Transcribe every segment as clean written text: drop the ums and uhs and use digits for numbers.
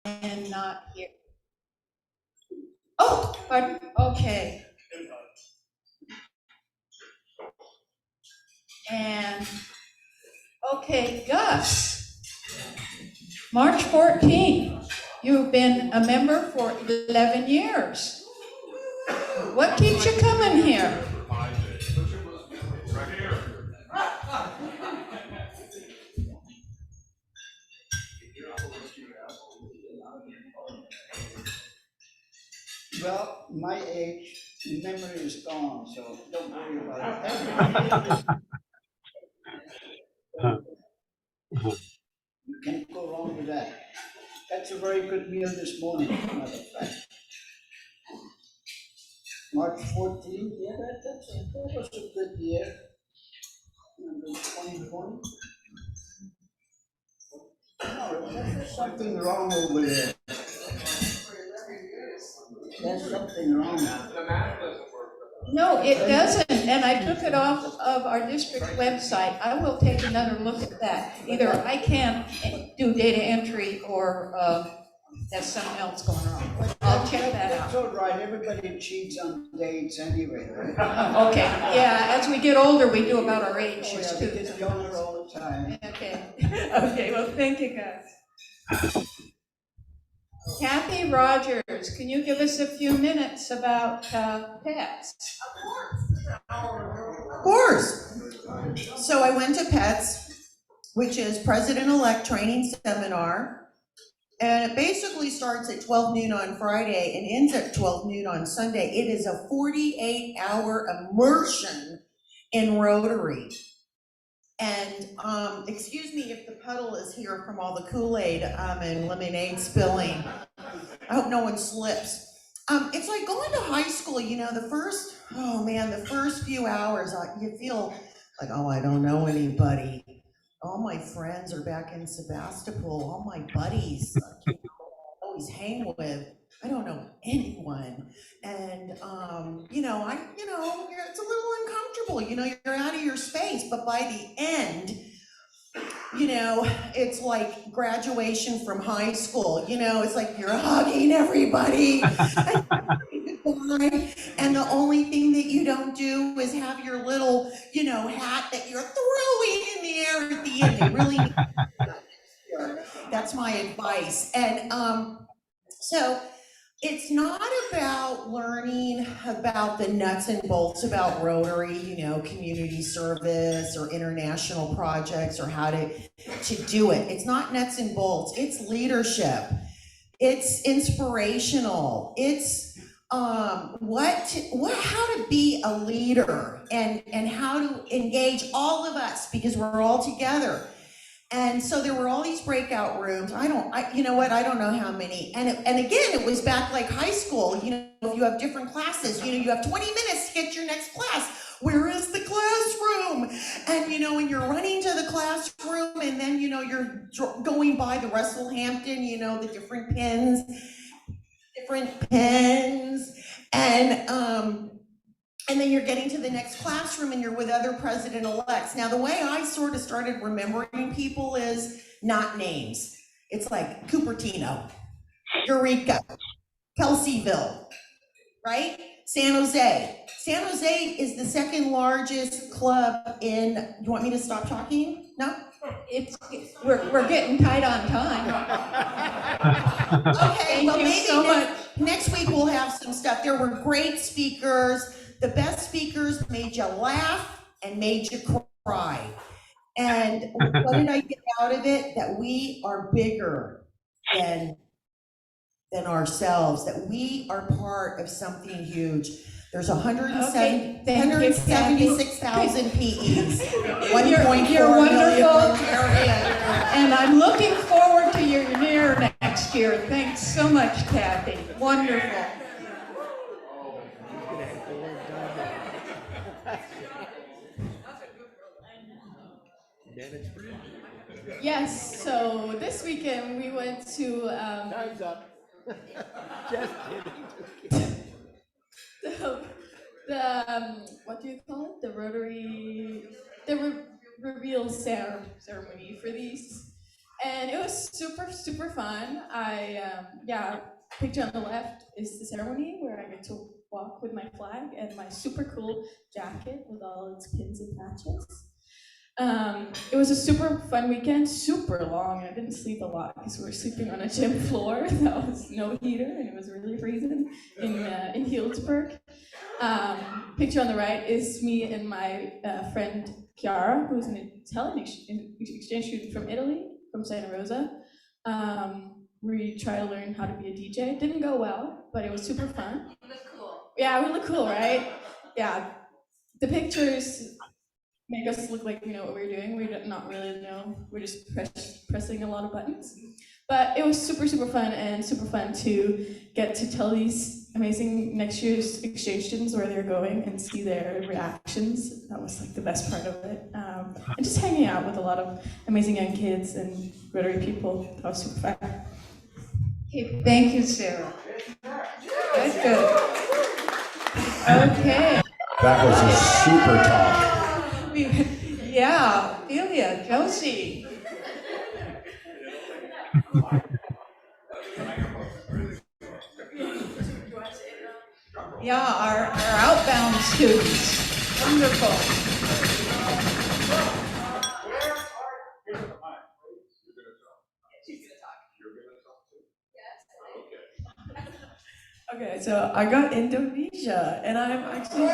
am not here. Oh, pardon? Okay. And, okay, Gus, March 14th, you've been a member for 11 years. What keeps you coming here? Well, my age, memory is gone, so don't worry about it. You can't go wrong with that. That's a very good meal this morning, as a matter of fact. March 14th, yeah, that was a good year. And 2020. No, there's something wrong over there. There's something wrong. The math doesn't work. No, it doesn't, and I took it off of our district website. I will take another look at that. Either I can't do data entry or there's something else going on. I'll check that That's out. all right, everybody cheats on dates anyway. Okay, yeah, as we get older, we do about our ages Oh, yeah, too. we get younger all the time. Okay, okay, well, thank you, guys. Kathy Rogers, can you give us a few minutes about pets? Of course. So I went to PETS, which is President-elect Training Seminar, and it basically starts at 12 noon on Friday and ends at 12 noon on Sunday. It is a 48-hour immersion in Rotary. And excuse me if the puddle is here from all the Kool-Aid and lemonade spilling. I hope no one slips. It's like going to high school, you know, the first few hours, you feel like, oh, I don't know anybody. All my friends are back in Sebastopol, all my buddies I always hang with. I don't know anyone. And, it's a little uncomfortable, you're out of your space, but by the end, it's like graduation from high school, it's like you're hugging everybody. And the only thing that you don't do is have your little, hat that you're throwing in the air at the end. You really need to. That's my advice. And so it's not about learning about the nuts and bolts about Rotary, community service or international projects or how to do it. It's not nuts and bolts. It's leadership. It's inspirational. It's how to be a leader and how to engage all of us because we're all together. And so there were all these breakout rooms. I don't know how many. And again, it was back like high school. If you have different classes, you have 20 minutes to get your next class. Where is the classroom? And when you're running to the classroom, and then you're going by the Russell Hampton, the different pens, and then you're getting to the next classroom and you're with other president-elects. Now, the way I sort of started remembering people is not names. It's like Cupertino, Eureka, Kelseyville, right? San Jose. San Jose is the second largest club in, you want me to stop talking? No? We're getting tight on time. Okay, well, maybe next week we'll have some stuff. There were great speakers. The best speakers made you laugh and made you cry. And what did I get out of it? That we are bigger than ourselves, that we are part of something huge. There's 176,000 PEs, 1.4 million. And I'm looking forward to your year next year. Thanks so much, Kathy. Wonderful. Yes, so this weekend we went to Time's up. Just kidding. What do you call it? The Rotary, reveal ceremony for these. And it was super, super fun. Picture on the left is the ceremony where I get to walk with my flag and my super cool jacket with all its pins and patches. It was a super fun weekend, super long. I didn't sleep a lot because we were sleeping on a gym floor. That was no heater, and it was really freezing in Healdsburg. Picture on the right is me and my friend Chiara, who's an Italian exchange student from Italy, from Santa Rosa. We try to learn how to be a DJ. It didn't go well, but it was super fun. You look cool. Yeah, we look cool, right? Yeah. The pictures make us look like we know what we're doing. We do not really know. We're just pressing a lot of buttons. But it was super, super fun, and super fun to get to tell these amazing next year's exchange students where they're going and see their reactions. That was like the best part of it. And just hanging out with a lot of amazing young kids and Rotary people. That was super fun. Okay, thank you, Sarah. That's good. Okay. That was a super talk. Yeah, Delia, Josie. Yeah, our outbound students. Wonderful. Okay, so I got Indonesia, and I'm actually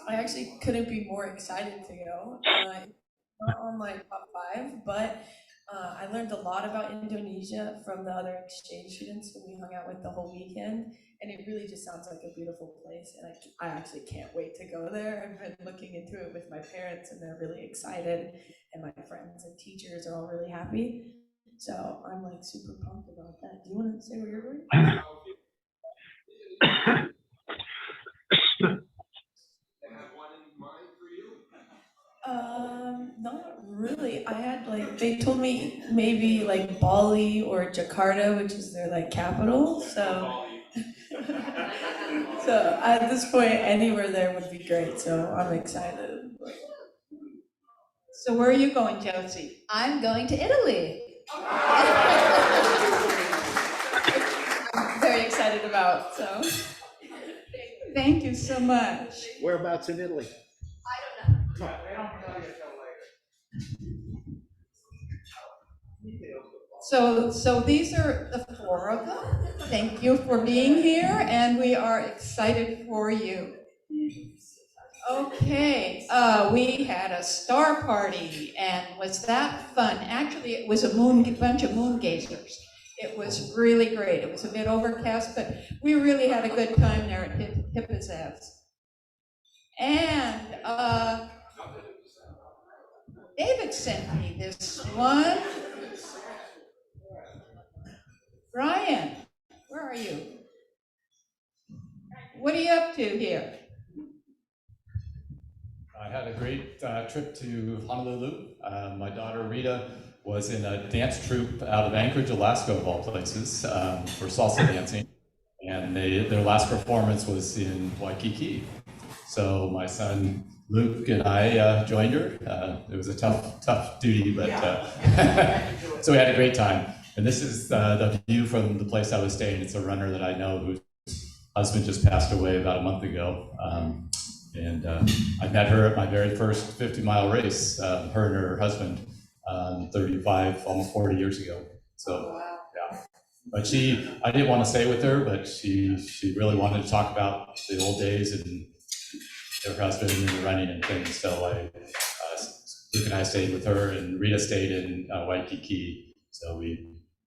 I actually couldn't be more excited to go. Not on my top 5, but I learned a lot about Indonesia from the other exchange students who we hung out with the whole weekend, and it really just sounds like a beautiful place, and I actually can't wait to go there. I've been looking into it with my parents, and they're really excited, and my friends and teachers are all really happy. So I'm like super pumped about that. Do you want to say where you're going? Not really. I had like they told me maybe like Bali or Jakarta, which is their like capital. So so at this point, anywhere there would be great. So I'm excited. So where are you going, Josie? I'm going to Italy. I'm very excited about, so. Thank you so much. Whereabouts in Italy? So these are the 4 of them. Thank you for being here, and we are excited for you. Okay, we had a star party, and was that fun? Actually, it was a bunch of moon gazers. It was really great. It was a bit overcast, but we really had a good time there at Hippozav's. And David sent me this one. Brian, where are you? What are you up to here? I had a great trip to Honolulu. My daughter Rita was in a dance troupe out of Anchorage, Alaska, of all places, for salsa dancing. And their last performance was in Waikiki. So my son Luke and I joined her. It was a tough duty, but so we had a great time. And this is the view from the place I was staying. It's a runner that I know whose husband just passed away about a month ago. And I met her at my very first 50-mile race, her and her husband, 35, almost 40 years ago. So, yeah. But I didn't want to stay with her, but she really wanted to talk about the old days and her husband and the running and things. So Luke and I stayed with her, and Rita stayed in Waikiki. So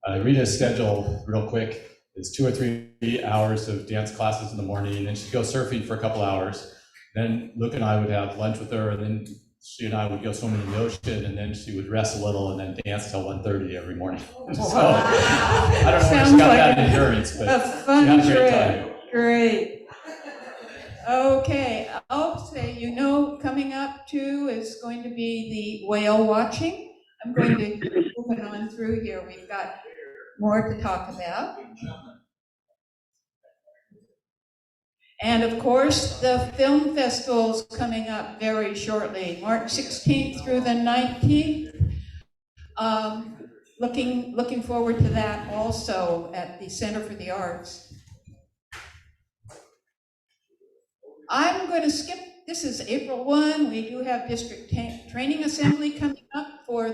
Rita's schedule, real quick, is 2 or 3 hours of dance classes in the morning, and she'd go surfing for a couple hours. Then Luke and I would have lunch with her, and then she and I would go swimming in the ocean, and then she would rest a little and then dance till 1:30 every morning. So I don't know where she got that endurance, but a fun she had a great trip. time. Great. Okay, I'll say, coming up too is going to be the whale watching. I'm going to move it on through here. We've got more to talk about. And of course, the film festival is coming up very shortly, March 16th through the 19th. Looking forward to that also at the Center for the Arts. I'm going to skip, this is April 1. We do have district training assembly coming up for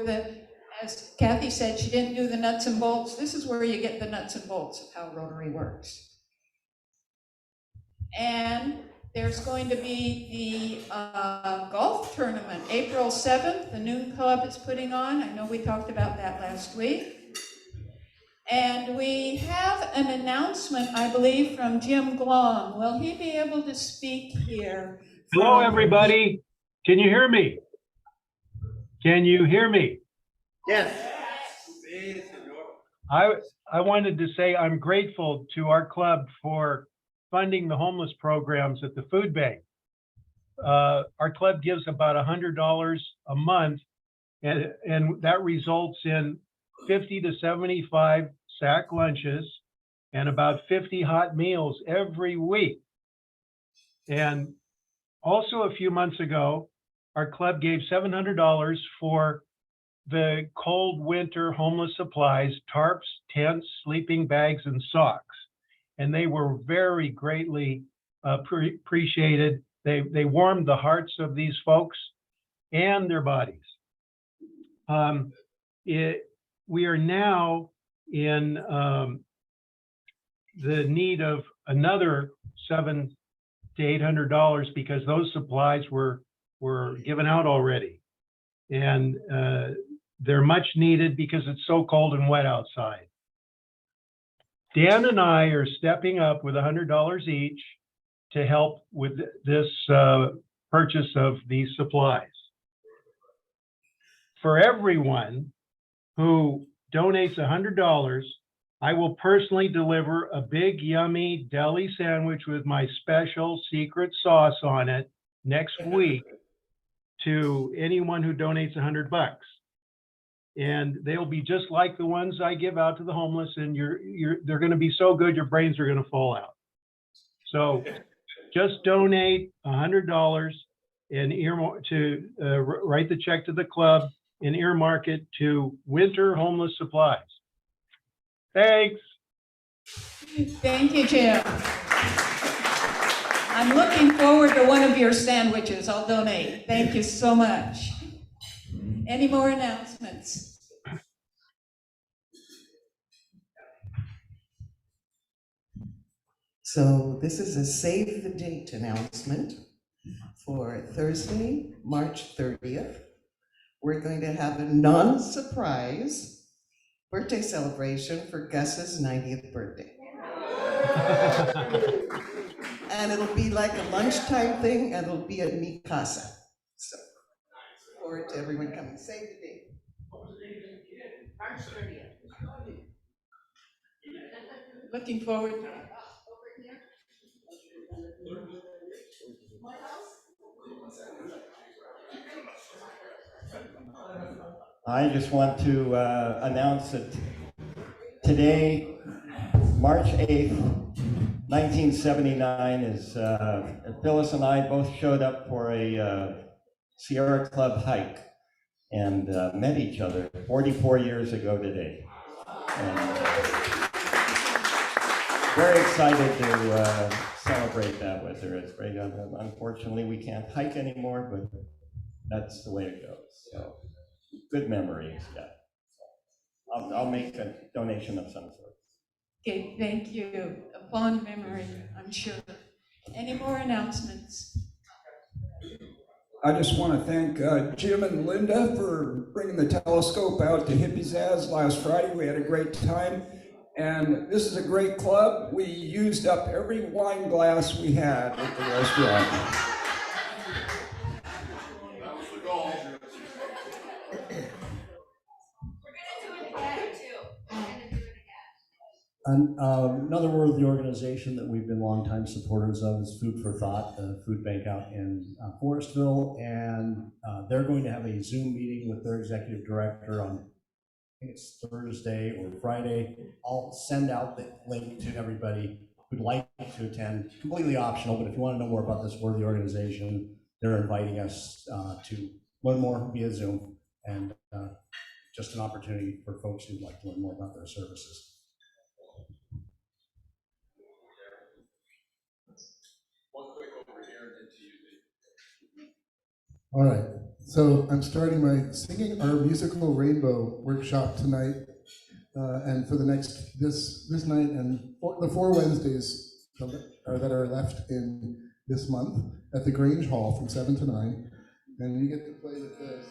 as Kathy said, she didn't do the nuts and bolts. This is where you get the nuts and bolts of how Rotary works. And there's going to be the golf tournament, April 7th. The Noon Club is putting on. I know we talked about that last week. And we have an announcement, I believe, from Jim Glom. Will he be able to speak here? Hello, everybody. Can you hear me? Can you hear me? Yes. I wanted to say I'm grateful to our club for funding the homeless programs at the food bank. Our club gives about $100 a month, and that results in 50 to 75 sack lunches and about 50 hot meals every week. And also a few months ago, our club gave $700 for the cold winter homeless supplies, tarps, tents, sleeping bags, and socks. And they were very greatly appreciated. They warmed the hearts of these folks and their bodies. We are now in the need of another $700 to $800 because those supplies were given out already. And they're much needed because it's so cold and wet outside. Dan and I are stepping up with $100 each to help with this purchase of these supplies. For everyone who donates $100, I will personally deliver a big, yummy deli sandwich with my special secret sauce on it next week to anyone who donates $100. And they'll be just like the ones I give out to the homeless, and they're going to be so good your brains are going to fall out. So just donate $100 and earmark to write the check to the club and earmark it to winter homeless supplies. Thanks. Thank you, Jim. I'm looking forward to one of your sandwiches. I'll donate. Thank you so much. Any more announcements? So this is a save the date announcement for Thursday, March 30th. We're going to have a non-surprise birthday celebration for Gus's 90th birthday. And it'll be like a lunchtime thing, and it'll be at Mi Casa. So, look forward to everyone coming. Save the date. March 30th. Looking forward to it. I just want to announce that today, March 8th, 1979, is Phyllis and I both showed up for a Sierra Club hike and met each other 44 years ago today. And very excited to celebrate that with her. It's great. Unfortunately, we can't hike anymore, but that's the way it goes. So good memories, yeah. I'll make a donation of some sort. Okay, thank you. A fond memory, I'm sure. Any more announcements? I just want to thank Jim and Linda for bringing the telescope out to Hippie's Ads last Friday. We had a great time. And this is a great club. We used up every wine glass we had at the restaurant. That was the goal. Another worthy organization that we've been longtime supporters of is Food for Thought, the food bank out in Forestville, and they're going to have a Zoom meeting with their executive director on, I think it's Thursday or Friday. I'll send out the link to everybody who'd like to attend, completely optional, but if you want to know more about this worthy organization, they're inviting us to learn more via Zoom, and just an opportunity for folks who'd like to learn more about their services. All right, so I'm starting my Singing Our Musical Rainbow workshop tonight, and for the next, this night and the 4 Wednesdays that are left in this month at the Grange Hall from 7 to 9, and you get to play with this.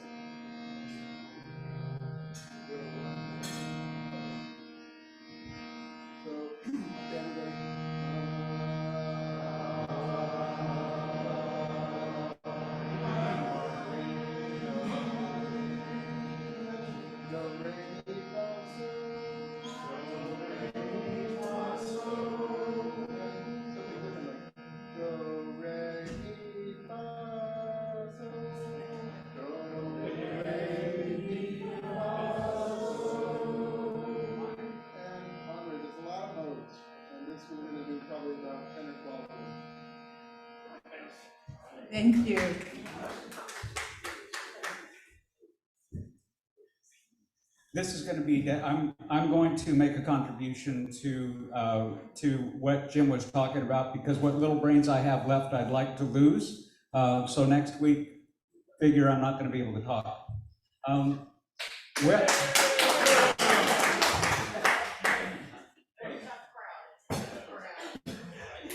Thank you. This is going to be, I'm going to make a contribution to what Jim was talking about, because what little brains I have left, I'd like to lose. So next week, figure I'm not going to be able to talk.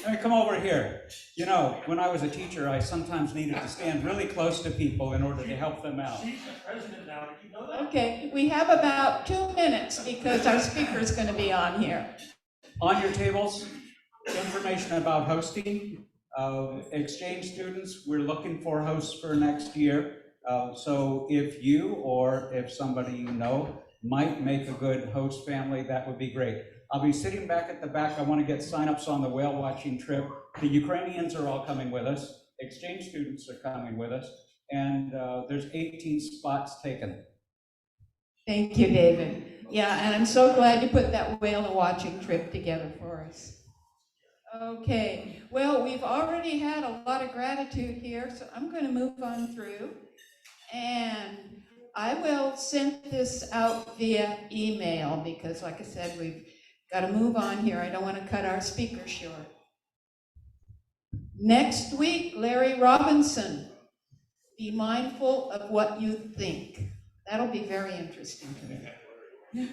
Let me come over here. You know, when I was a teacher, I sometimes needed to stand really close to people in order to help them out. She's the president now. Did you know that? Okay, we have about 2 minutes because our speaker is going to be on here. On your tables, information about hosting. Exchange students, we're looking for hosts for next year. So if you or if somebody you know might make a good host family, that would be great. I'll be sitting back at the back. I want to get signups on the whale watching trip. The Ukrainians are all coming with us. Exchange students are coming with us. And there's 18 spots taken. Thank you, David. Yeah, and I'm so glad you put that whale watching trip together for us. Okay, well, we've already had a lot of gratitude here, so I'm going to move on through. And I will send this out via email because, like I said, we've got to move on here. I don't want to cut our speaker short. Next week, Larry Robinson. Be mindful of what you think. That'll be very interesting to me.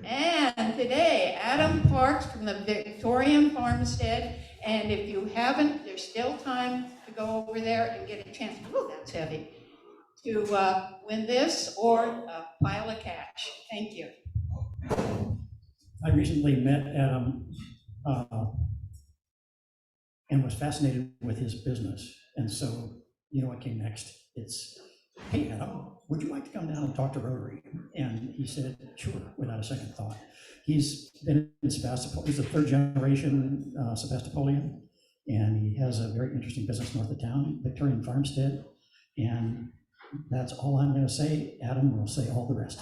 And today, Adam Parks from the Victorian Farmstead. And if you haven't, there's still time to go over there and get a chance. Oh, that's heavy. To win this or a pile of cash. Thank you. I recently met Adam and was fascinated with his business. And so, you know what came next? It's, hey, Adam, would you like to come down and talk to Rotary? And he said, sure, without a second thought. He's been in Sebastopol. He's a 3rd generation Sebastopolian, and he has a very interesting business north of town, Victorian Farmstead. And that's all I'm going to say. Adam will say all the rest.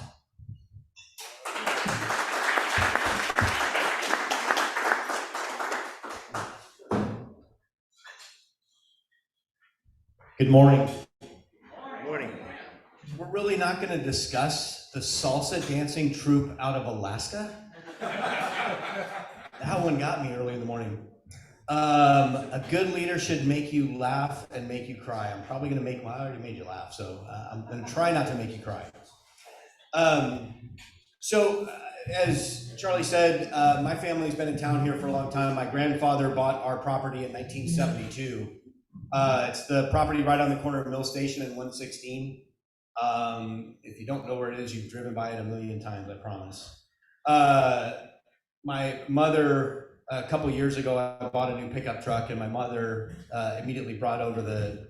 Good morning. Good morning. We're really not going to discuss the salsa dancing troupe out of Alaska. That one got me early in the morning. A good leader should make you laugh and make you cry. I'm probably going to make, well, I already made you laugh, so I'm going to try not to make you cry. As Charlie said, my family's been in town here for a long time. My grandfather bought our property in 1972. It's the property right on the corner of Mill Station and 116. If you don't know where it is, you've driven by it a million times, I promise. My mother, a couple years ago, I bought a new pickup truck, and my mother immediately brought over the,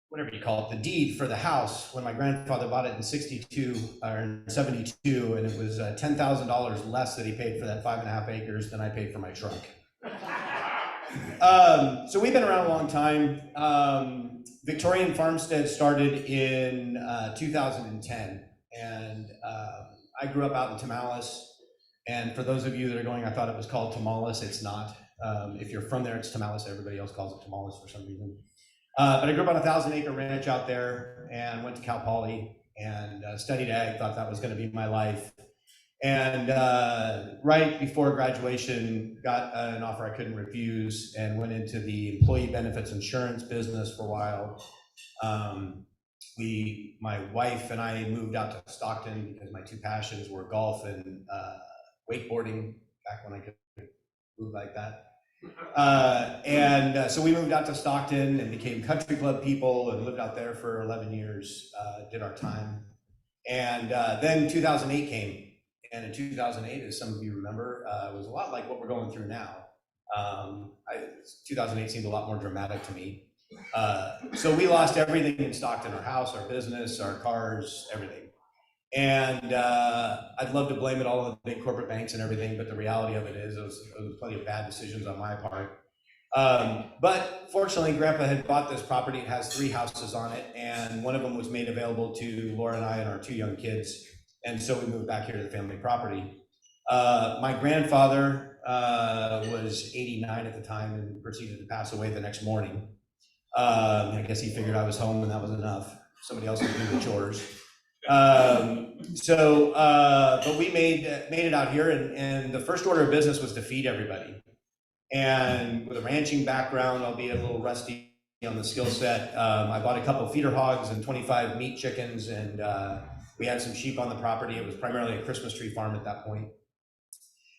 whatever you call it, the deed for the house when my grandfather bought it in 62 or in 72, and it was $10,000 less that he paid for that 5.5 acres than I paid for my truck. So we've been around a long time. Victorian Farmstead started in 2010, and I grew up out in Tamales. And for those of you that are going, I thought it was called tamales. It's not. If you're from there, it's tamales. Everybody else calls it tamales for some reason. But I grew up on a 1,000-acre ranch out there and went to Cal Poly and studied ag, thought that was going to be my life. And right before graduation, got an offer I couldn't refuse and went into the employee benefits insurance business for a while. My wife and I moved out to Stockton because my two passions were golf and wakeboarding back when I could move like that. So we moved out to Stockton and became country club people and lived out there for 11 years, did our time. And then 2008 came. And in 2008, as some of you remember, it was a lot like what we're going through now. 2008 seemed a lot more dramatic to me. So we lost everything in Stockton, our house, our business, our cars, everything. And I'd love to blame it all on the big corporate banks and everything, but the reality of it is it was plenty of bad decisions on my part. But fortunately, Grandpa had bought this property. It has 3 houses on it, and one of them was made available to Laura and I and our 2 young kids. And so we moved back here to the family property. My grandfather was 89 at the time and proceeded to pass away the next morning. I guess he figured I was home and that was enough. Somebody else would do the chores. But we made it out here, and the first order of business was to feed everybody. And with a ranching background, albeit a little rusty on the skill set, I bought a couple feeder hogs and 25 meat chickens, and we had some sheep on the property. It was primarily a Christmas tree farm at that point.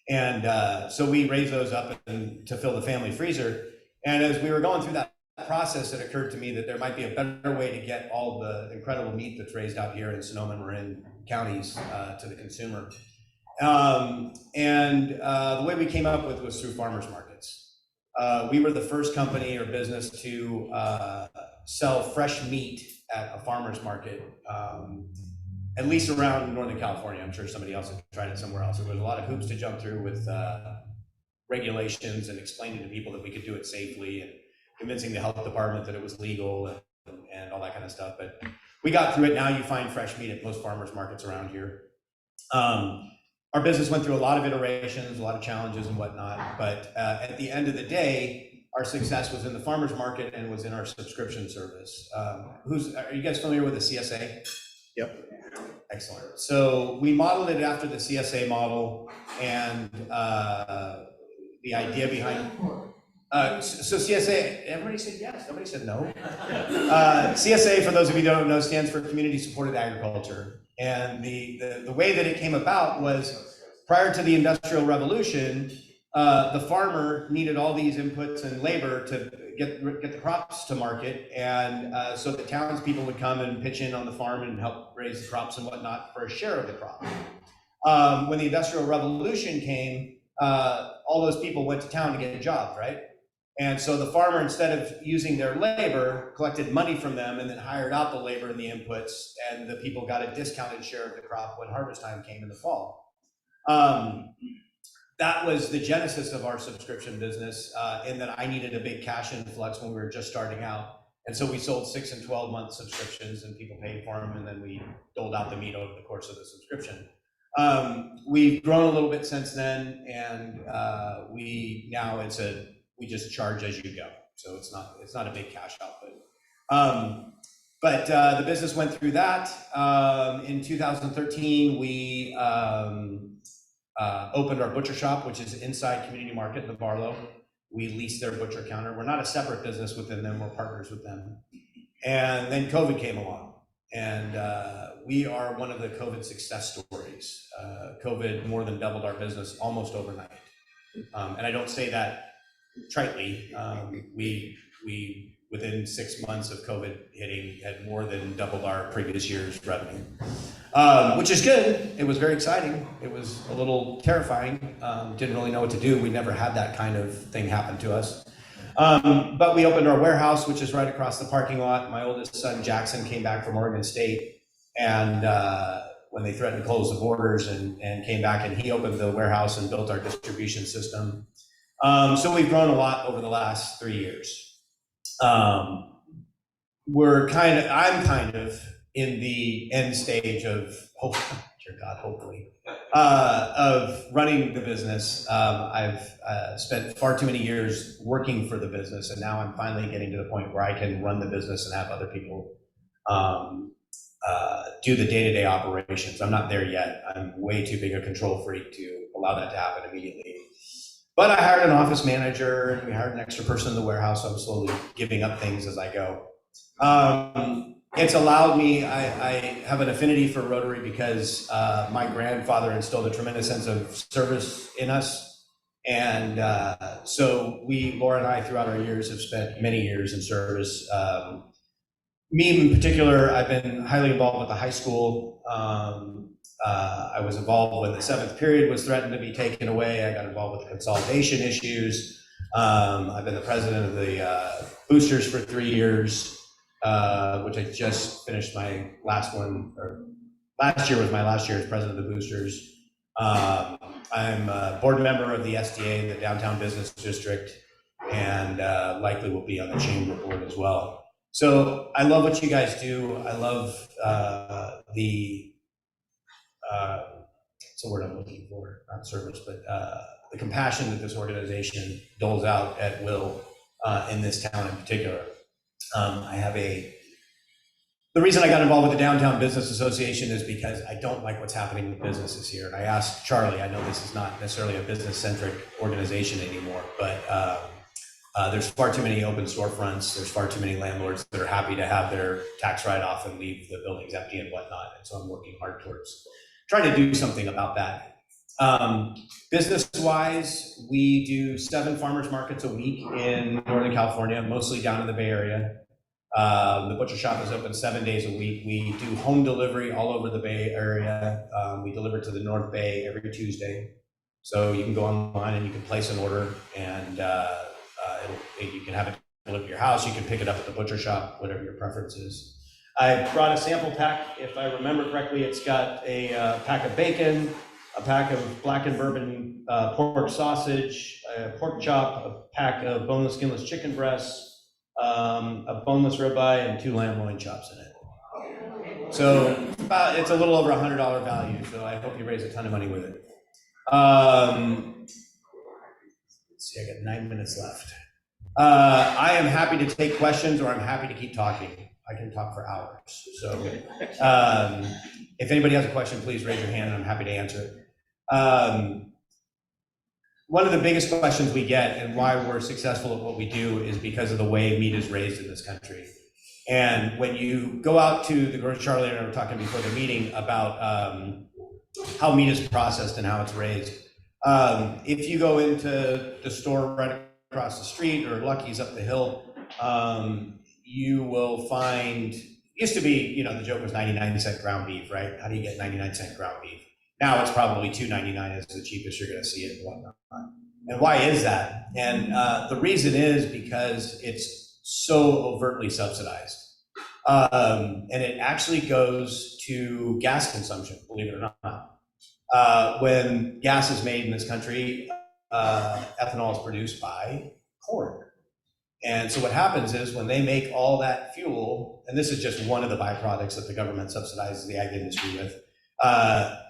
And so we raised those up to fill the family freezer. And as we were going through that process, it occurred to me that there might be a better way to get all the incredible meat that's raised out here in Sonoma and Marin counties to the consumer. The way we came up with was through farmers markets. We were the first company or business to sell fresh meat at a farmer's market, at least around Northern California. I'm sure somebody else had tried it somewhere else. There was a lot of hoops to jump through with regulations and explaining to people that we could do it safely and convincing the health department that it was legal and all that kind of stuff. But we got through it. Now you find fresh meat at most farmers markets around here. Our business went through a lot of iterations, a lot of challenges and whatnot. But at the end of the day, our success was in the farmers market and was in our subscription service. Are you guys familiar with the CSA? Yep. Excellent. So we modeled it after the CSA model, and the idea behind so CSA, everybody said yes, nobody said no. CSA, for those of you who don't know, stands for Community Supported Agriculture. And the way that it came about was prior to the Industrial Revolution, the farmer needed all these inputs and labor to get the crops to market, and so the townspeople would come and pitch in on the farm and help raise the crops and whatnot for a share of the crop. When the Industrial Revolution came, all those people went to town to get a job, right? And so the farmer, instead of using their labor, collected money from them and then hired out the labor and the inputs, and the people got a discounted share of the crop when harvest time came in the fall. That was the genesis of our subscription business, in that I needed a big cash influx when we were just starting out. And so we sold 6 and 12-month subscriptions, and people paid for them, and then we doled out the meat over the course of the subscription. We've grown a little bit since then, and we just charge as you go. So it's not a big cash output. But the business went through that. In 2013, we opened our butcher shop, which is inside Community Market in the Barlow. We leased their butcher counter. We're not a separate business within them, we're partners with them. And then COVID came along, and we are one of the COVID success stories. COVID more than doubled our business almost overnight. And I don't say that tritely. We within 6 months of COVID hitting had more than doubled our previous year's revenue, which is good. It was very exciting. It was a little terrifying. Didn't really know what to do. We never had that kind of thing happen to us. But we opened our warehouse, which is right across the parking lot. My oldest son, Jackson, came back from Oregon State, and when they threatened to close the borders, and came back, and he opened the warehouse and built our distribution system. So we've grown a lot over the last 3 years. I'm kind of in the end stage of, hopefully, of running the business. I've spent far too many years working for the business, and now I'm finally getting to the point where I can run the business and have other people do the day-to-day operations. I'm not there yet. I'm way too big a control freak to allow that to happen immediately. But I hired an office manager, and we hired an extra person in the warehouse, so I'm slowly giving up things as I go. It's allowed me, I have an affinity for Rotary because my grandfather instilled a tremendous sense of service in us. And so Laura and I, throughout our years, have spent many years in service. Me in particular, I've been highly involved with the high school. I was involved when the 7th period was threatened to be taken away. I got involved with the consolidation issues. I've been the president of the boosters for 3 years, which I just finished my last one, or last year was my last year as president of the boosters. I'm a board member of the SDA, the Downtown Business District, and likely will be on the chamber board as well. So I love what you guys do. I love what's the word I'm looking for? Not service, but the compassion that this organization doles out at will in this town in particular. The reason I got involved with the Downtown Business Association is because I don't like what's happening with businesses here. And I asked Charlie, I know this is not necessarily a business-centric organization anymore, but there's far too many open storefronts. There's far too many landlords that are happy to have their tax write-off and leave the buildings empty and whatnot. And so I'm working hard towards trying to do something about that. Business-wise, we do 7 farmers markets a week in Northern California, mostly down in the Bay Area. The butcher shop is open 7 days a week. We do home delivery all over the Bay Area. We deliver to the North Bay every Tuesday. So you can go online and you can place an order, and you can have it delivered to your house. You can pick it up at the butcher shop, whatever your preference is. I brought a sample pack. If I remember correctly, it's got a pack of bacon, a pack of blackened bourbon pork sausage, a pork chop, a pack of boneless, skinless chicken breasts, a boneless ribeye, and 2 lamb loin chops in it. So it's a little over $100 value, so I hope you raise a ton of money with it. Let's see, I got 9 minutes left. I am happy to take questions, or I'm happy to keep talking. I can talk for hours. So if anybody has a question, please raise your hand and I'm happy to answer it. One of the biggest questions we get and why we're successful at what we do is because of the way meat is raised in this country. And when you go out to the grocery, Charlie and I were talking before the meeting about how meat is processed and how it's raised. If you go into the store right across the street or Lucky's up the hill, you will find, used to be, the joke was 99-cent ground beef, right? How do you get 99-cent ground beef? Now it's probably $2.99 is the cheapest you're gonna see it and whatnot. And why is that? And the reason is because it's so overtly subsidized. And it actually goes to gas consumption, believe it or not. When gas is made in this country, ethanol is produced by corn. And so what happens is when they make all that fuel, and this is just one of the byproducts that the government subsidizes the ag industry with,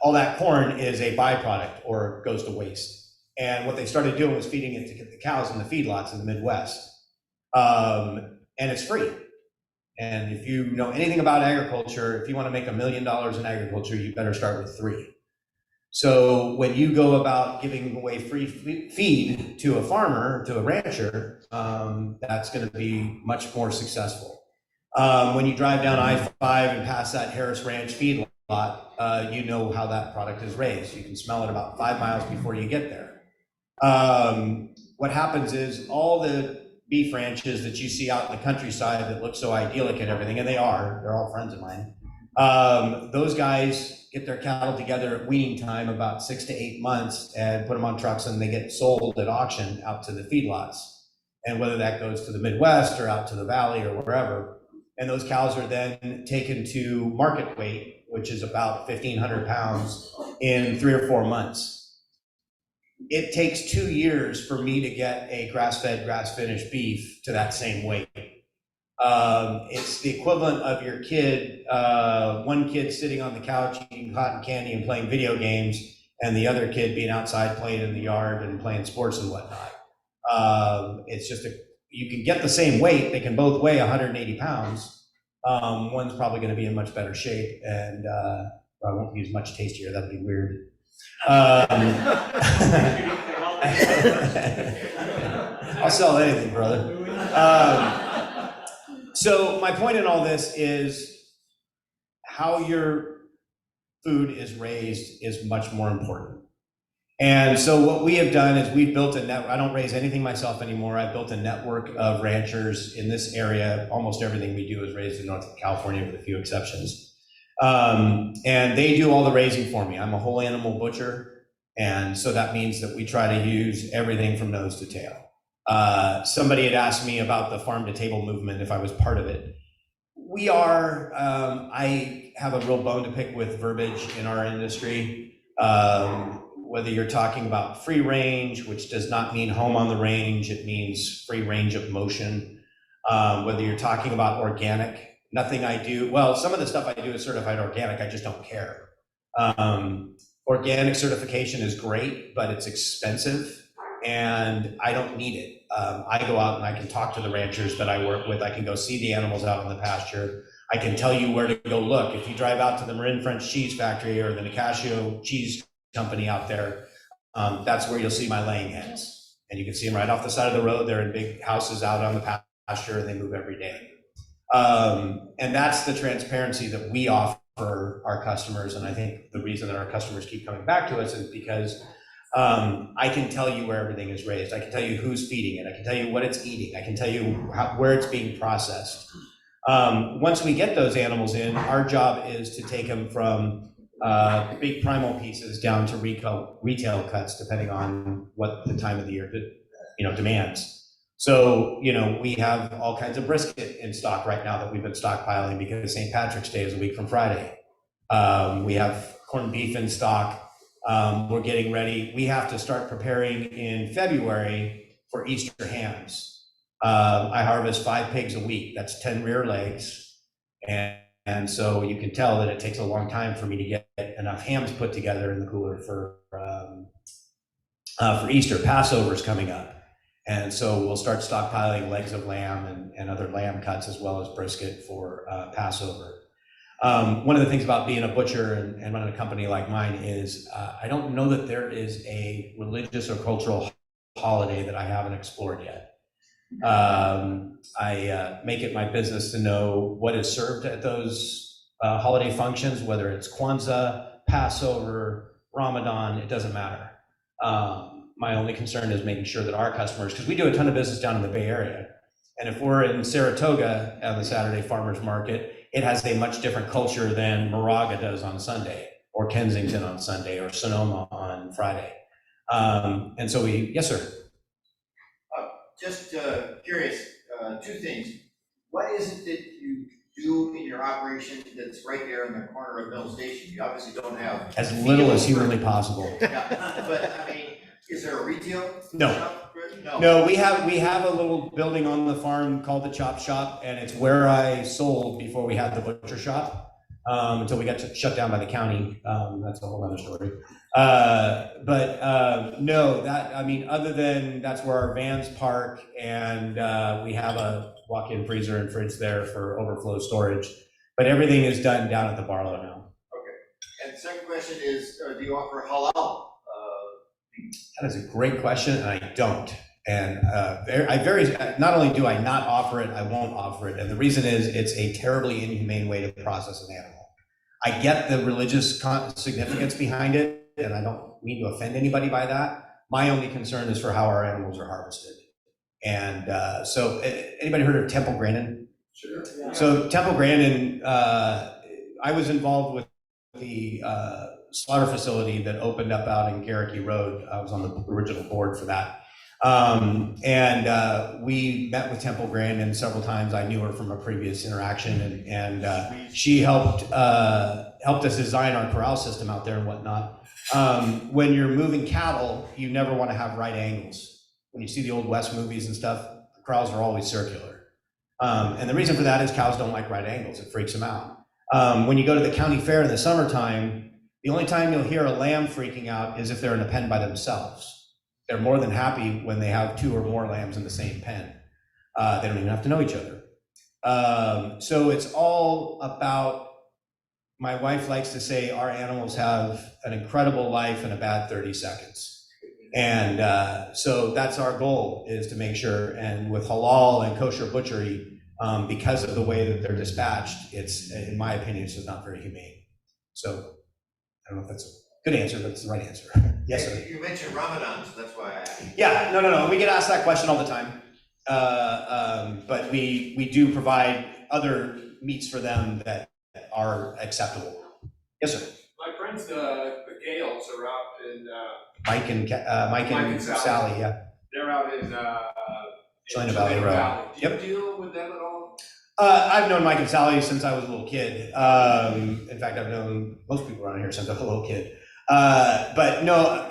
all that corn is a byproduct or goes to waste. And what they started doing was feeding it to the cows in the feedlots in the Midwest. And it's free. And if you know anything about agriculture, if you want to make $1 million in agriculture, you better start with 3. So when you go about giving away free feed to a farmer, to a rancher, that's going to be much more successful. When you drive down I-5 and past that Harris Ranch feed lot, you know how that product is raised. You can smell it about 5 miles before you get there. What happens is all the beef ranches that you see out in the countryside that look so idyllic and everything, and they're all friends of mine. Those guys get their cattle together at weaning time about 6 to 8 months and put them on trucks, and they get sold at auction out to the feedlots. And whether that goes to the Midwest or out to the valley or wherever, and those cows are then taken to market weight, which is about 1,500 pounds in 3 or 4 months. It takes 2 years for me to get a grass-fed, grass-finished beef to that same weight. It's the equivalent of your kid, one kid sitting on the couch eating cotton candy and playing video games, and the other kid being outside playing in the yard and playing sports and whatnot. It's just you can get the same weight. They can both weigh 180 pounds. One's probably going to be in much better shape, and I won't use much tastier. That'd be weird. I'll sell anything, brother. So my point in all this is how your food is raised is much more important. And so what we have done is we've built a network. I don't raise anything myself anymore. I've built a network of ranchers in this area. Almost everything we do is raised in Northern California with a few exceptions. And they do all the raising for me. I'm a whole animal butcher. And so that means that we try to use everything from nose to tail. Somebody had asked me about the farm to table movement, if I was part of it. We are, I have a real bone to pick with verbiage in our industry. Whether you're talking about free range, which does not mean home on the range, it means free range of motion. Whether you're talking about organic, nothing I do, well, some of the stuff I do is certified organic, I just don't care. Organic certification is great, but it's expensive and I don't need it. I go out and I can talk to the ranchers that I work with. I can go see the animals out in the pasture. I can tell you where to go look. If you drive out to the Marin French cheese factory or the Nicasio cheese company out there, that's where you'll see my laying hens. And you can see them right off the side of the road. They're in big houses out on the pasture and they move every day. And that's the transparency that we offer our customers. And I think the reason that our customers keep coming back to us is because I can tell you where everything is raised. I can tell you who's feeding it. I can tell you what it's eating. I can tell you where it's being processed. Once we get those animals in, our job is to take them from big primal pieces down to retail cuts, depending on what the time of the year demands. So, we have all kinds of brisket in stock right now that we've been stockpiling because St. Patrick's Day is a week from Friday. We have corned beef in stock. We're getting ready. We have to start preparing in February for Easter hams. I harvest 5 pigs a week. That's 10 rear legs. And so you can tell that it takes a long time for me to get enough hams put together in the cooler for Easter. Passover's coming up. And so we'll start stockpiling legs of lamb and other lamb cuts as well as brisket for Passover. One of the things about being a butcher and running a company like mine is I don't know that there is a religious or cultural holiday that I haven't explored yet. I make it my business to know what is served at those holiday functions, whether it's Kwanzaa, Passover, Ramadan, it doesn't matter. My only concern is making sure that our customers, because we do a ton of business down in the Bay Area, and if we're in Saratoga on the Saturday farmers market, it has a much different culture than Moraga does on Sunday, or Kensington on Sunday, or Sonoma on Friday. And so yes, sir. Just curious, 2 things. What is it that you do in your operation that's right there in the corner of Mill Station? You obviously don't have as little as humanly possible. Yeah, but I mean, is there a retail shop? No, we have a little building on the farm called the Chop Shop, and it's where I sold before we had the butcher shop, until we got shut down by the county. That's a whole other story. No, other than that's where our vans park, and we have a walk-in freezer and fridge there for overflow storage, but everything is done down at the Barlow now. Okay. And the second question is, do you offer halal? That is a great question, and I don't. And not only do I not offer it, I won't offer it. And the reason is it's a terribly inhumane way to process an animal. I get the religious significance behind it, and I don't mean to offend anybody by that. My only concern is for how our animals are harvested. And so anybody heard of Temple Grandin? Sure. Yeah. So Temple Grandin, I was involved with the slaughter facility that opened up out in Garricky Road. I was on the original board for that. We met with Temple Grandin several times. I knew her from a previous interaction, and she helped us design our corral system out there and whatnot. When you're moving cattle, you never want to have right angles. When you see the old West movies and stuff, the corrals are always circular. And the reason for that is cows don't like right angles. It freaks them out. When you go to the county fair in the summertime, The only time you'll hear a lamb freaking out is if they're in a pen by themselves. They're more than happy when they have 2 or more lambs in the same pen. They don't even have to know each other. So it's all about, my wife likes to say, our animals have an incredible life and a bad 30 seconds. And so that's our goal, is to make sure, and with halal and kosher butchery, because of the way that they're dispatched, it's, in my opinion, it's just not very humane. So I don't know if that's a good answer, but it's the right answer. Yes, sir. You mentioned Ramadan, so that's why I asked. Yeah, no. We get asked that question all the time. But we do provide other meats for them that are acceptable. Yes, sir. My friends, the Gales are out in. Mike and Sally, yeah. They're out in China Valley Road. Do you deal with them at all? I've known Mike and Sally since I was a little kid. In fact, I've known most people around here since I was a little kid. But no,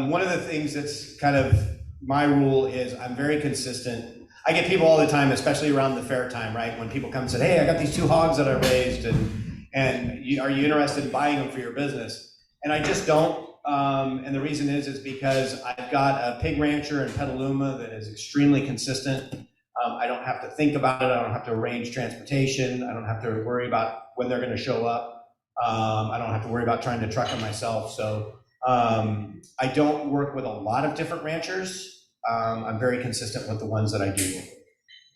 one of the things that's kind of my rule is I'm very consistent. I get people all the time, especially around the fair time, right? When people come and say, hey, I got these 2 hogs that I raised, and are you interested in buying them for your business? And I just don't. And the reason is because I've got a pig rancher in Petaluma that is extremely consistent. I don't have to think about it. I don't have to arrange transportation. I don't have to worry about when they're going to show up. I don't have to worry about trying to truck them myself. So I don't work with a lot of different ranchers. I'm very consistent with the ones that I do.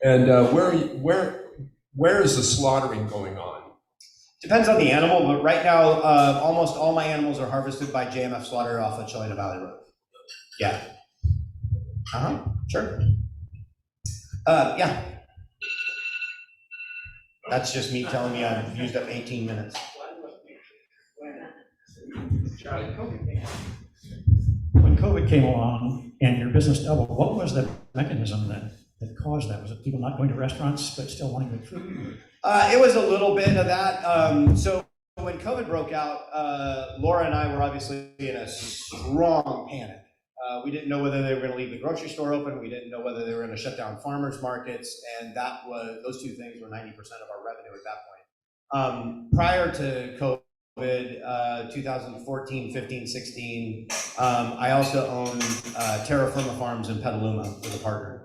And where is the slaughtering going on? Depends on the animal, but right now, almost all my animals are harvested by JMF Slaughter off of China Valley Road. Yeah. Sure. Yeah. That's just me telling you I've used up 18 minutes. When COVID came along and your business doubled, what was the mechanism that caused that? Was it people not going to restaurants but still wanting good food? It was a little bit of that. So when COVID broke out, Laura and I were obviously in a strong panic. We didn't know whether they were going to leave the grocery store open. We didn't know whether they were going to shut down farmers markets, and those 2 things were 90% of our revenue at that point. Prior to COVID, 2014, 15, 16, I also owned Terra Firma Farms in Petaluma with a partner,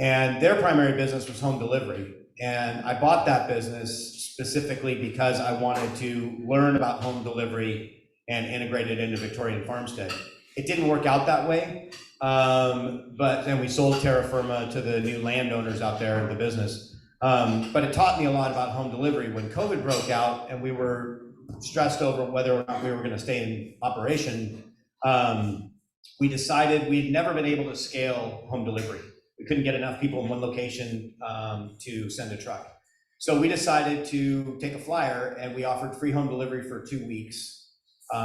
and their primary business was home delivery. And I bought that business specifically because I wanted to learn about home delivery and integrate it into Victorian Farmstead. It didn't work out that way, but then we sold Terra Firma to the new landowners out there in the business. But it taught me a lot about home delivery. When COVID broke out and we were stressed over whether or not we were going to stay in operation, we decided we'd never been able to scale home delivery. We couldn't get enough people in one location to send a truck. So we decided to take a flyer, and we offered free home delivery for 2 weeks.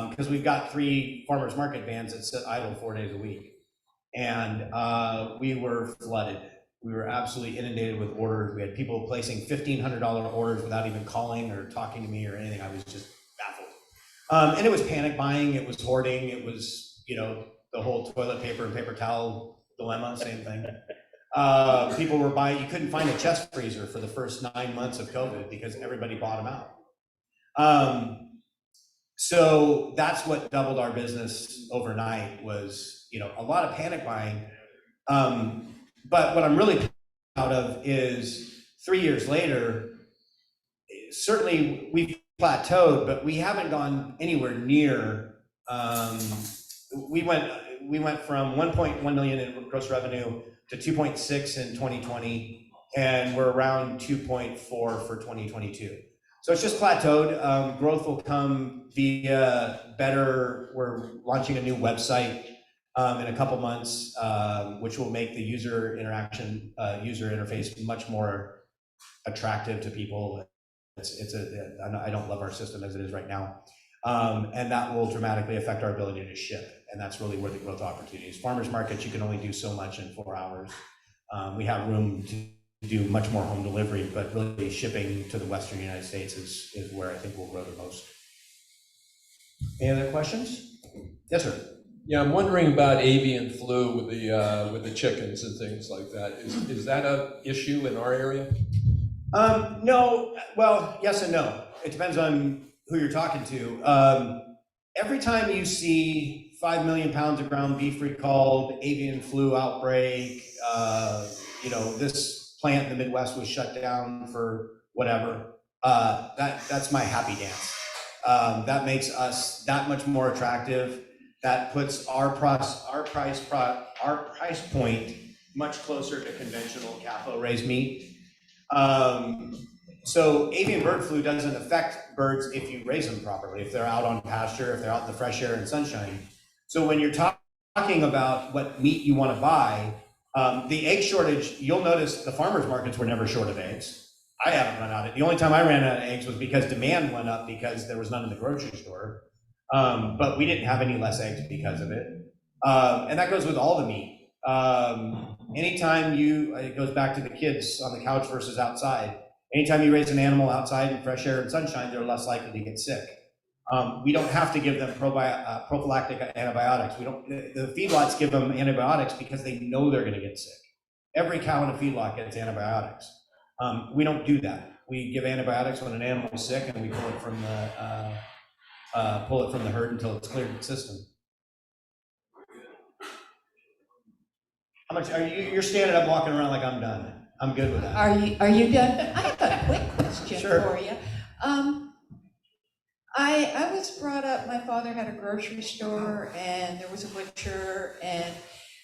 Because we've got 3 farmers market vans that sit idle 4 days a week. And we were flooded. We were absolutely inundated with orders. We had people placing $1,500 orders without even calling or talking to me or anything. I was just baffled. And it was panic buying, it was hoarding, it was, the whole toilet paper and paper towel dilemma, same thing. People were buying, you couldn't find a chest freezer for the first 9 months of COVID because everybody bought them out. So that's what doubled our business overnight was, a lot of panic buying. But what I'm really proud of is 3 years later, certainly we've plateaued, but we haven't gone anywhere near, we went from 1.1 million in gross revenue to 2.6 in 2020, and we're around 2.4 for 2022. So it's just plateaued. Growth will come via we're launching a new website in a couple months, which will make the user interface much more attractive to people. I don't love our system as it is right now. And that will dramatically affect our ability to ship. And that's really where the growth opportunity is. Farmers markets, you can only do so much in 4 hours. We have room to do much more home delivery, but really shipping to the Western United States is where I think we'll grow the most. Any other questions? Yes, sir. Yeah, I'm wondering about avian flu with the chickens and things like that. Is that an issue in our area? No. Well, yes and no. It depends on who you're talking to. Every time you see 5 million pounds of ground beef recalled, avian flu outbreak, this plant in the Midwest was shut down for whatever, that's my happy dance. That makes us that much more attractive. That puts our price point much closer to conventional CAFO raised meat. So avian bird flu doesn't affect birds if you raise them properly, if they're out on pasture, if they're out in the fresh air and sunshine. So when you're talking about what meat you want to buy, the egg shortage, you'll notice the farmers markets were never short of eggs. I haven't run out of it. The only time I ran out of eggs was because demand went up because there was none in the grocery store. But we didn't have any less eggs because of it. And that goes with all the meat. Anytime it goes back to the kids on the couch versus outside. Anytime you raise an animal outside in fresh air and sunshine, they're less likely to get sick. We don't have to give them prophylactic antibiotics. The feedlots give them antibiotics because they know they're going to get sick. Every cow in a feedlot gets antibiotics. We don't do that. We give antibiotics when an animal is sick, and we pull it from the herd until it's cleared the system. How much are you? You're standing up, walking around like I'm done. I'm good with that. Are you done? I have a quick question Sure. for you. I was brought up, my father had a grocery store and there was a butcher, and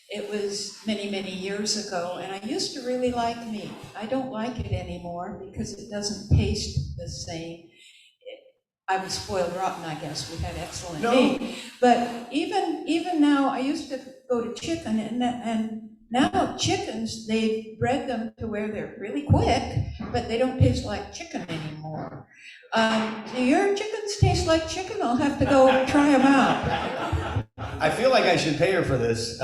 it was many, many years ago, and I used to really like meat. I don't like it anymore because it doesn't taste the same. I was spoiled rotten, I guess. We had excellent meat. But even now, I used to go to chicken, and now chickens, they've bred them to where they're really quick, but they don't taste like chicken anymore. Do your chickens taste like chicken? I'll have to go try them out. I feel like I should pay her for this.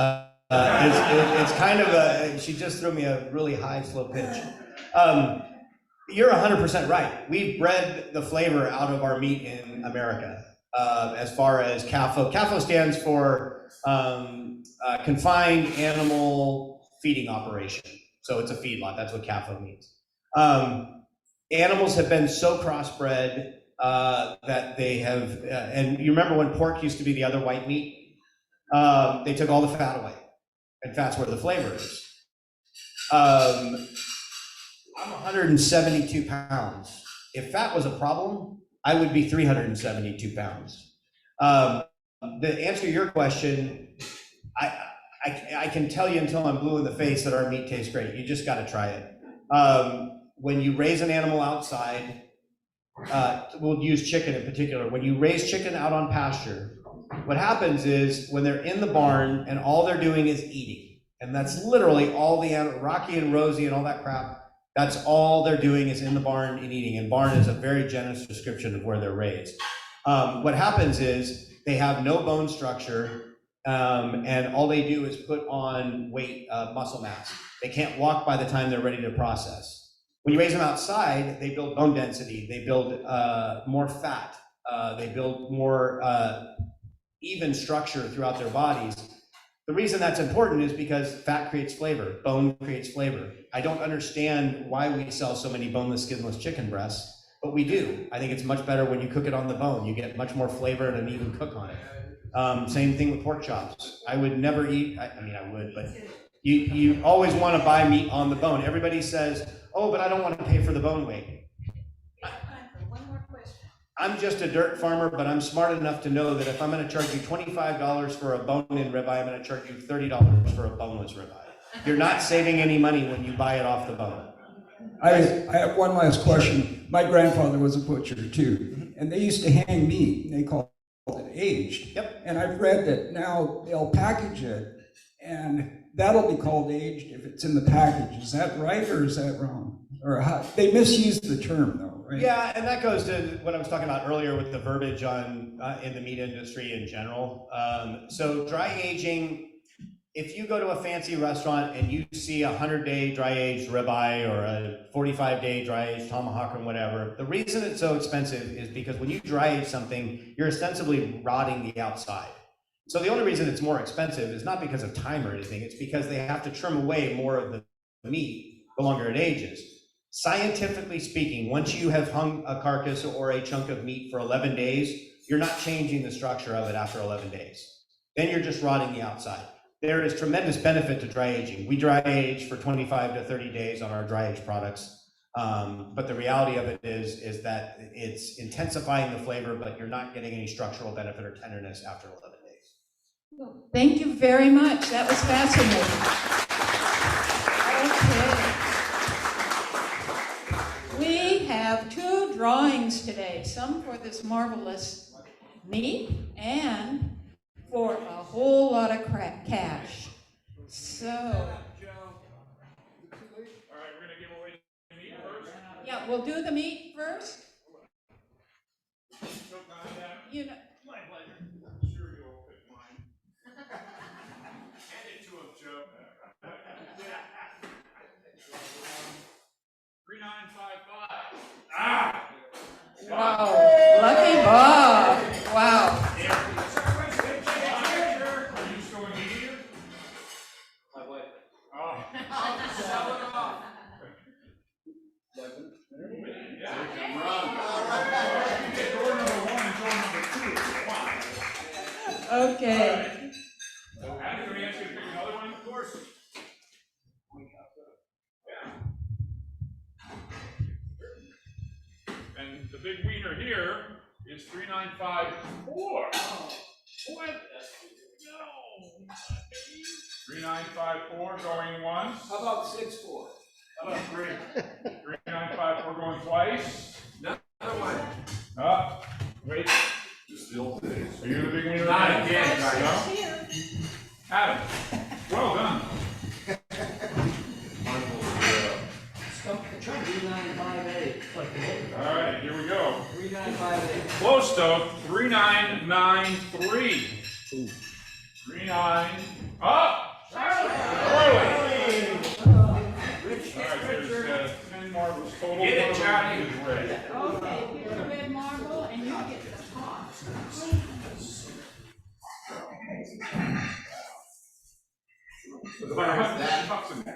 It's kind of she just threw me a really high, slow pitch. You're 100% right. We've bred the flavor out of our meat in America. As far as CAFO. CAFO stands for Confined Animal Feeding Operation. So it's a feedlot, that's what CAFO means. Animals have been so crossbred that they have, and you remember when pork used to be the other white meat? They took all the fat away, and fat's where the flavor is. I'm 172 pounds. If fat was a problem, I would be 372 pounds. The answer to your question, I can tell you until I'm blue in the face that our meat tastes great. You just got to try it. When you raise an animal outside, we'll use chicken in particular. When you raise chicken out on pasture, what happens is when they're in the barn and all they're doing is eating, and that's literally all the animal, Rocky and Rosie and all that crap, that's all they're doing is in the barn and eating. And barn is a very generous description of where they're raised. What happens is they have no bone structure, and all they do is put on weight, muscle mass. They can't walk by the time they're ready to process. When you raise them outside, they build bone density, they build more fat, they build more even structure throughout their bodies. The reason that's important is because fat creates flavor, bone creates flavor. I don't understand why we sell so many boneless, skinless chicken breasts, but we do. I think it's much better when you cook it on the bone. You get much more flavor and an even cook on it. Same thing with pork chops. I would never eat, I mean, I would, but you always want to buy meat on the bone. Everybody says, oh, but I don't want to pay for the bone weight. I'm just a dirt farmer, but I'm smart enough to know that if I'm going to charge you $25 for a bone-in ribeye, I'm going to charge you $30 for a boneless ribeye. You're not saving any money when you buy it off the bone. I have one last question. My grandfather was a butcher too, and they used to hang meat, and they called it aged. Yep. And I've read that now they'll package it, and that'll be called aged if it's in the package. Is that right, or is that wrong? Or how, they misuse the term though, right? Yeah, and that goes to what I was talking about earlier with the verbiage on in the meat industry in general. So dry aging, if you go to a fancy restaurant and you see a 100-day dry aged ribeye or a 45-day dry aged tomahawk or whatever, the reason it's so expensive is because when you dry age something, you're ostensibly rotting the outside. So the only reason it's more expensive is not because of time or anything, it's because they have to trim away more of the meat the longer it ages. Scientifically speaking, once you have hung a carcass or a chunk of meat for 11 days, you're not changing the structure of it after 11 days. Then you're just rotting the outside. There is tremendous benefit to dry aging. We dry age for 25 to 30 days on our dry age products. But the reality of it is that it's intensifying the flavor, but you're not getting any structural benefit or tenderness after 11 days. Thank you very much. That was fascinating. Okay. We have 2 drawings today, some for this marvelous meat and for a whole lot of cash. So. Yeah, we'll do the meat first. You know. My pleasure. I'm sure you'll pick mine. Hand it to him, Joe. 3955. Ah! Wow. Lucky Bob. Wow. Are you still in here? My wife. Oh. Sell it off. Okay. I'm going to ask you to pick another one, of course. Yeah. And the big wiener here is 3954. What? No. 3954 going once. How about 64? How about 3954 going twice? Another one. Wait. Still days. Are you the big wiener? Not again, no? Adam, well done. Try 3958. All right, here we go. 3958. Close though. 3993. 39. Up. Charlie. Rich. All right, there's 10 marbles total. Get it, Charlie. Okay, here's a red marble, and you get the top.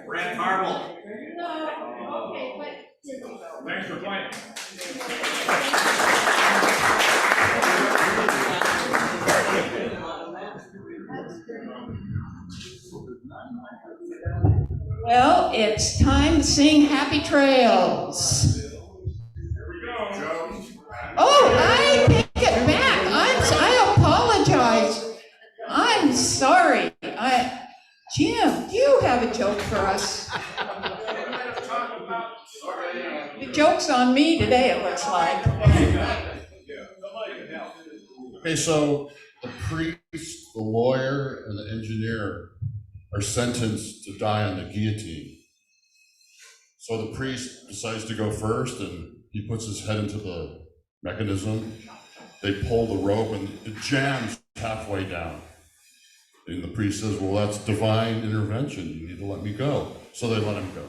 Red marble. No, okay, but. Thanks for playing. Well, it's time to sing Happy Trails. Oh, I take it back. I apologize. I'm sorry. Jim, do you have a joke for us? The joke's on me today, it looks like. Okay, so the priest, the lawyer, and the engineer are sentenced to die on the guillotine. So the priest decides to go first, and he puts his head into the mechanism. They pull the rope, and it jams halfway down. And the priest says, well, that's divine intervention. You need to let me go. So they let him go.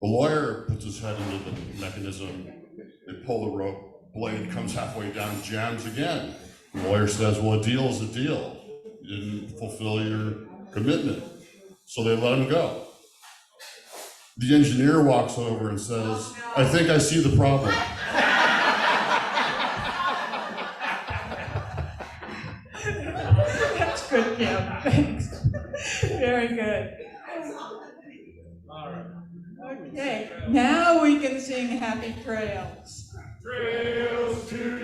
The lawyer puts his head into the mechanism. They pull the rope. Blade comes halfway down, jams again. The lawyer says, well, a deal is a deal. You didn't fulfill your commitment. So they let him go. The engineer walks over and says, I think I see the problem. That's good, Kim. Thanks. Very good. All right. Okay, now we can sing Happy Trails. Trails to